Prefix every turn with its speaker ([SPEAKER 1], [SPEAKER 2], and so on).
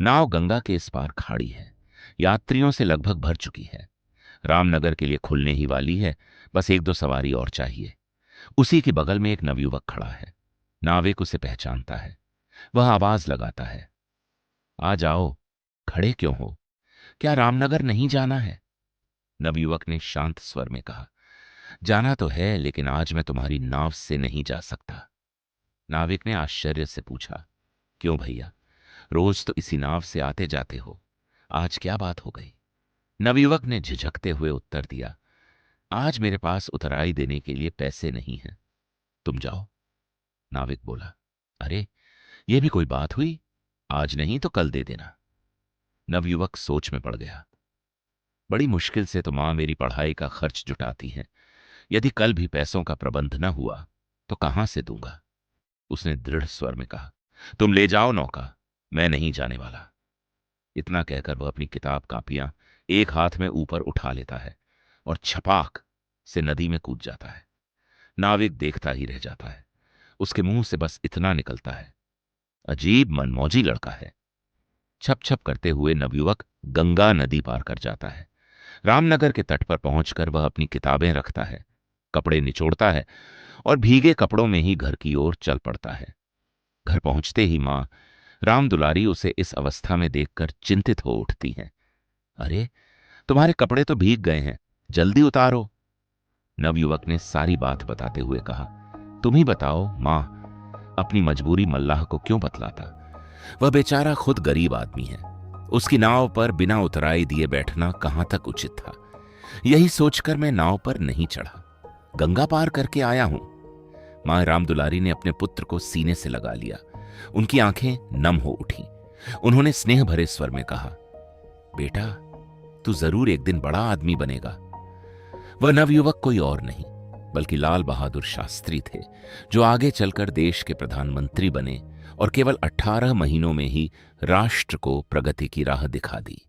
[SPEAKER 1] नाव गंगा के इस पार खाड़ी है, यात्रियों से लगभग भर चुकी है। रामनगर के लिए खुलने ही वाली है, बस एक दो सवारी और चाहिए। उसी के बगल में एक नवयुवक खड़ा है। नाविक उसे पहचानता है। वह आवाज लगाता है, आ जाओ, खड़े क्यों हो? क्या रामनगर नहीं जाना है? नवयुवक ने शांत स्वर में कहा, जाना तो है, लेकिन आज मैं तुम्हारी नाव से नहीं जा सकता। नाविक ने आश्चर्य से पूछा, क्यों भैया? रोज तो इसी नाव से आते जाते हो, आज क्या बात हो गई? नवयुवक ने झिझकते हुए उत्तर दिया, आज मेरे पास उतराई देने के लिए पैसे नहीं हैं, तुम जाओ। नाविक बोला, अरे, यह भी कोई बात हुई? आज नहीं तो कल दे देना। नवयुवक सोच में पड़ गया। बड़ी मुश्किल से तो मां मेरी पढ़ाई का खर्च जुटाती हैं। यदि कल भी पैसों का प्रबंध न हुआ तो कहां से दूंगा? उसने दृढ़ स्वर में कहा, तुम ले जाओ नौका, मैं नहीं जाने वाला। इतना कहकर वह अपनी किताब कापियां एक हाथ में ऊपर उठा लेता है और छपाक से नदी में कूद जाता है। नाविक देखता ही रह जाता है। उसके मुंह से बस इतना निकलता है, अजीब मनमौजी लड़का है। छप छप करते हुए नवयुवक गंगा नदी पार कर जाता है। रामनगर के तट पर पहुंचकर वह अपनी किताबें रखता है, कपड़े निचोड़ता है और भीगे कपड़ों में ही घर की ओर चल पड़ता है। घर पहुंचते ही मां राम दुलारी उसे इस अवस्था में देखकर चिंतित हो उठती हैं। अरे, तुम्हारे कपड़े तो भीग गए हैं, जल्दी उतारो। नवयुवक ने सारी बात बताते हुए कहा, तुम ही बताओ मां, अपनी मजबूरी मल्लाह को क्यों बतलाता? वह बेचारा खुद गरीब आदमी है। उसकी नाव पर बिना उतराई दिए बैठना कहां तक उचित था। यही सोचकर मैं नाव पर नहीं चढ़ा, गंगा पार करके आया हूं। मां रामदुलारी ने अपने पुत्र को सीने से लगा लिया। उनकी आंखें नम हो उठी। उन्होंने स्नेह भरे स्वर में कहा, बेटा, तू जरूर एक दिन बड़ा आदमी बनेगा। वह नवयुवक कोई और नहीं बल्कि लाल बहादुर शास्त्री थे, जो आगे चलकर देश के प्रधानमंत्री बने और केवल 18 महीनों में ही राष्ट्र को प्रगति की राह दिखा दी।